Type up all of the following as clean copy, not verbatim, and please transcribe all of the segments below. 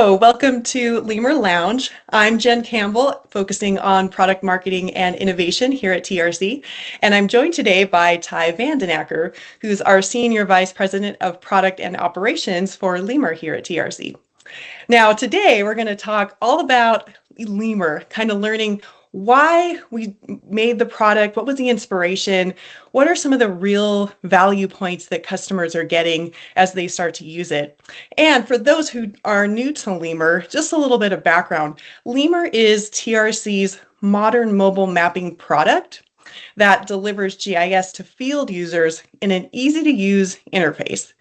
Hello, welcome to Lemur Lounge. I'm Jen Campbell, focusing on product marketing and innovation here at TRC. And I'm joined today by Ty Akker, who's our Senior Vice President of Product and Operations for Lemur here at TRC. Now, today we're going to talk all about Lemur, kind of learning why we made the product, what was the inspiration, what are some of the real value points that customers are getting as they start to use it. And for those who are new to Lemur, just a little bit of background. Lemur is TRC's modern mobile mapping product that delivers GIS to field users in an easy-to-use interface.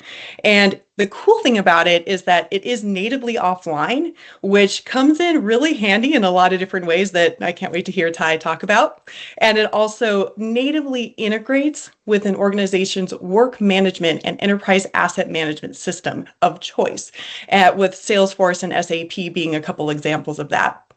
And the cool thing about it is that it is natively offline, which comes in really handy in a lot of different ways that I can't wait to hear Ty talk about. And it also natively integrates with an organization's work management and enterprise asset management system of choice, with Salesforce and SAP being a couple examples of that.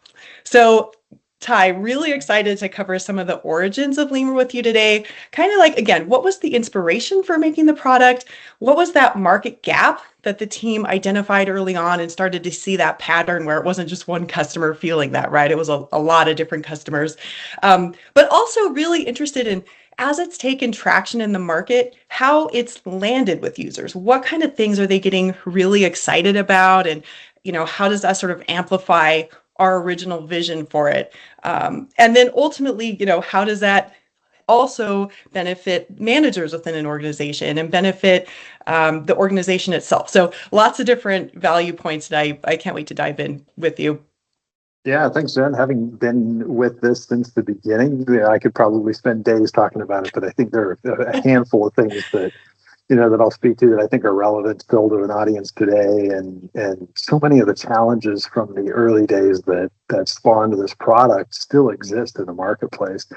So Ty, really excited to cover some of the origins of Lemur with you today. Kind of like, again, what was the inspiration for making the product? What was that market gap that the team identified early on and started to see that pattern where it wasn't just one customer feeling that, right? It was a lot of different customers. But also really interested in, as it's taken traction in the market, how it's landed with users. What kind of things are they getting really excited about? And, how does that sort of amplify our original vision for it? And then ultimately, how does that also benefit managers within an organization and benefit the organization itself? So lots of different value points that I can't wait to dive in with you. Yeah, thanks, Jen. Having been with this since the beginning, I could probably spend days talking about it, but I think there are a handful of things that that I'll speak to that I think are relevant still to an audience today, and so many of the challenges from the early days that spawned this product still exist in the marketplace.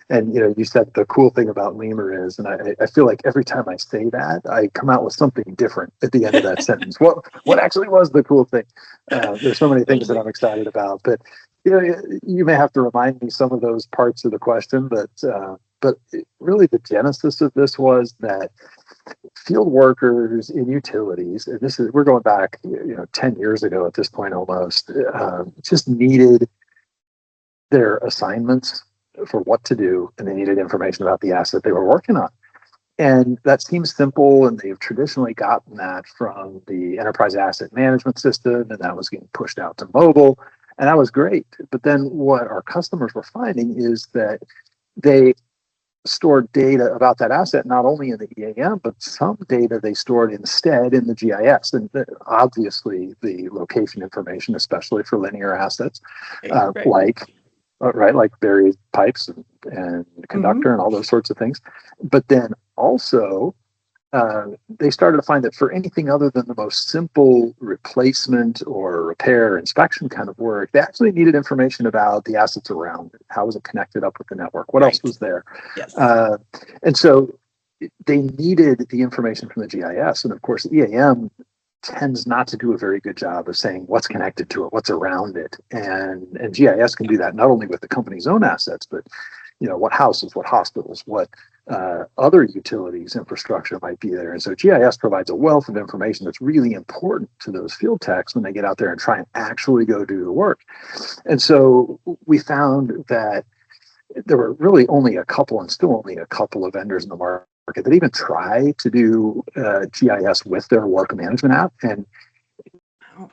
And you said the cool thing about Lemur is, and I feel like every time I say that, I come out with something different at the end of that sentence. What actually was the cool thing? There's so many things that I'm excited about, but you may have to remind me some of those parts of the question, but really the genesis of this was that field workers in utilities, and we're going back 10 years ago at this point almost, just needed their assignments for what to do, and they needed information about the asset they were working on. And that seems simple, and they've traditionally gotten that from the enterprise asset management system, and that was getting pushed out to mobile, and that was great. But then what our customers were finding is that they stored data about that asset not only in the EAM, but some data they stored instead in the GIS, and obviously the location information, especially for linear assets, like buried pipes and conductor and all those sorts of things. But then also they started to find that for anything other than the most simple replacement or repair inspection kind of work, they actually needed information about the assets around it. How was it connected up with the network? What else was there? Yes. And so they needed the information from the GIS. And of course, EAM tends not to do a very good job of saying what's connected to it, what's around it. And GIS can do that not only with the company's own assets, but what houses, what hospitals, what other utilities infrastructure might be there. And so GIS provides a wealth of information that's really important to those field techs when they get out there and try and actually go do the work. And so we found that there were really only a couple, and still only a couple, of vendors in the market that even try to do GIS with their work management app. And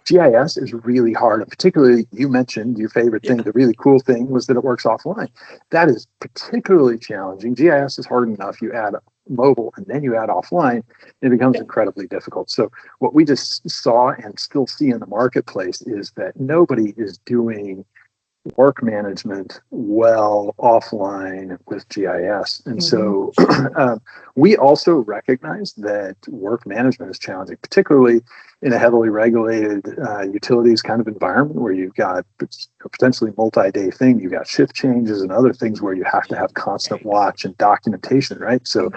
GIS is really hard, and particularly, you mentioned your favorite thing. The really cool thing was that it works offline. That is particularly challenging. GIS is hard enough. You add mobile and then you add offline, it becomes incredibly difficult. So what we just saw and still see in the marketplace is that nobody is doing work management well offline with GIS. And so we also recognize that work management is challenging, particularly in a heavily regulated utilities kind of environment where you've got potentially multi-day thing, you've got shift changes and other things where you have to have constant watch and documentation, right? So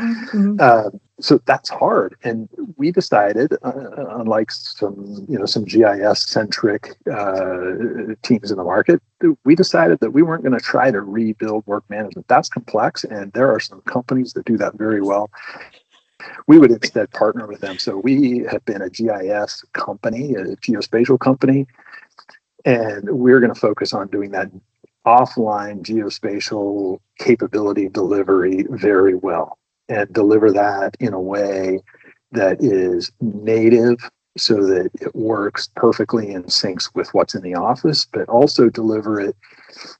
so that's hard. And we decided, unlike some GIS centric teams in the market, we decided that we weren't going to try to rebuild work management. That's complex, and there are some companies that do that very well. we would instead partner with them. So we have been a GIS company, a geospatial company, and we're going to focus on doing that offline geospatial capability delivery very well, and deliver that in a way that is native so that it works perfectly and syncs with what's in the office, but also deliver it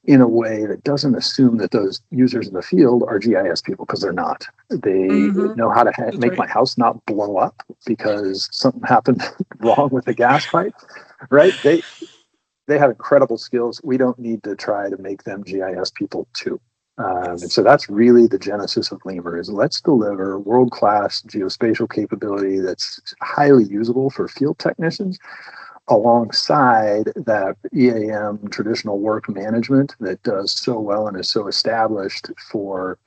in a way that doesn't assume that those users in the field are GIS people, because they're not. They know how to That's make right. my house not blow up because something happened wrong with the gas pipe, right? They have incredible skills. We don't need to try to make them GIS people too. And so that's really the genesis of Lemur, is let's deliver world-class geospatial capability that's highly usable for field technicians, alongside that EAM traditional work management that does so well and is so established for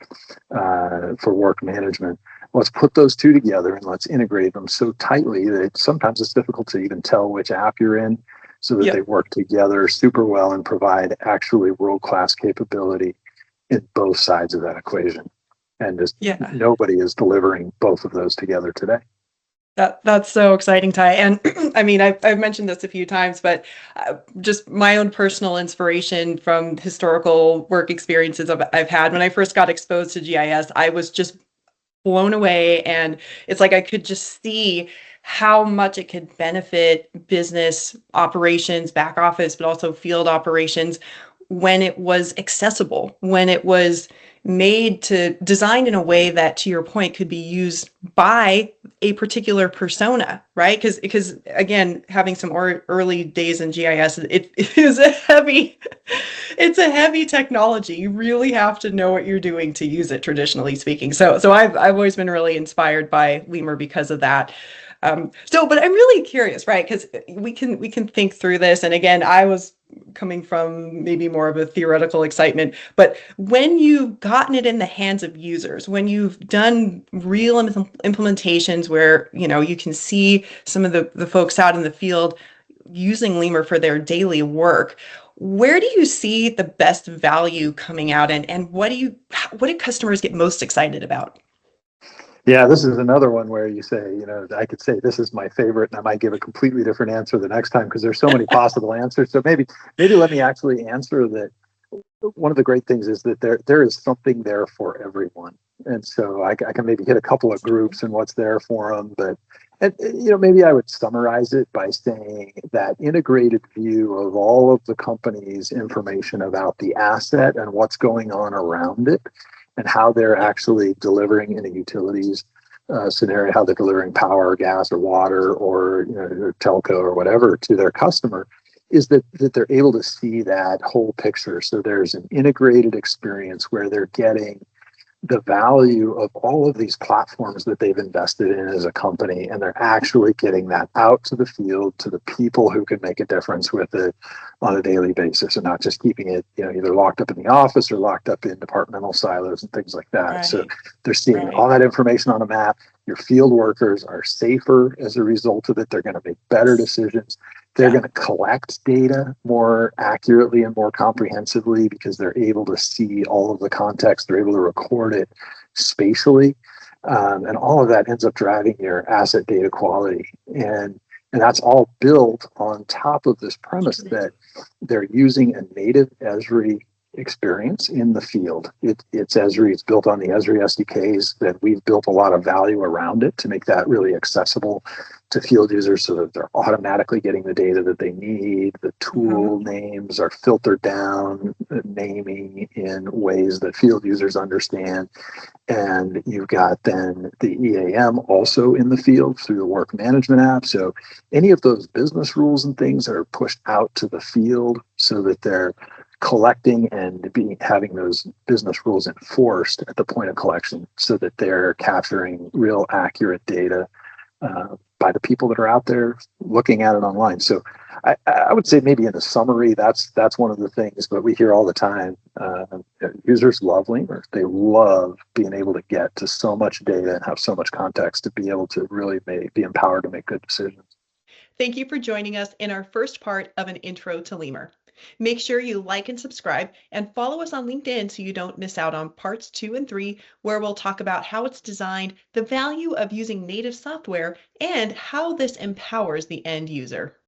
work management. Let's put those two together and let's integrate them so tightly that sometimes it's difficult to even tell which app you're in, so that they work together super well and provide actually world-class capability in both sides of that equation. And just nobody is delivering both of those together today. That's so exciting, Ty. And I mean, I've mentioned this a few times, but just my own personal inspiration from historical work experiences I've had. When I first got exposed to GIS, I was just blown away. And it's like I could just see how much it could benefit business operations, back office, but also field operations when it was accessible, when it was designed in a way that, to your point, could be used by a particular persona, right? Because again, having some early days in GIS, it is it's a heavy technology. You really have to know what you're doing to use it, traditionally speaking. So I've always been really inspired by Lemur because of that. But I'm really curious, right? Because we can think through this. And again, I was coming from maybe more of a theoretical excitement, but when you've gotten it in the hands of users, when you've done real implementations where, you can see some of the folks out in the field using Lemur for their daily work, where do you see the best value coming out, and what do customers get most excited about? Yeah, this is another one where you say, I could say this is my favorite, and I might give a completely different answer the next time because there's so many possible answers. So maybe let me actually answer that. One of the great things is that there is something there for everyone, and so I can maybe hit a couple of groups and what's there for them. But maybe I would summarize it by saying that integrated view of all of the company's information about the asset and what's going on around it, and how they're actually delivering in a utilities scenario, how they're delivering power, gas, or water, or telco or whatever to their customer, is that they're able to see that whole picture. So there's an integrated experience where they're getting the value of all of these platforms that they've invested in as a company, and they're actually getting that out to the field, to the people who can make a difference with it on a daily basis, and not just keeping it either locked up in the office or locked up in departmental silos and things like that. Right. So they're seeing all that information on a map. Your field workers are safer as a result of it. They're going to make better decisions. They're going to collect data more accurately and more comprehensively because they're able to see all of the context. They're able to record it spatially. And all of that ends up driving your asset data quality. And that's all built on top of this premise that they're using a native Esri experience in the field. It's Esri. It's built on the Esri SDKs that we've built a lot of value around it to make that really accessible to field users, so that they're automatically getting the data that they need. The tool names are filtered down, naming in ways that field users understand. And you've got then the EAM also in the field through the work management app. So any of those business rules and things are pushed out to the field so that they're collecting and having those business rules enforced at the point of collection, so that they're capturing real accurate data by the people that are out there looking at it online. So I would say maybe in a summary, that's one of the things, but we hear all the time, users love Lemur. They love being able to get to so much data and have so much context to be able to really be empowered to make good decisions. Thank you for joining us in our first part of an intro to Lemur. Make sure you like and subscribe and follow us on LinkedIn so you don't miss out on parts 2 and 3, where we'll talk about how it's designed, the value of using native software, and how this empowers the end user.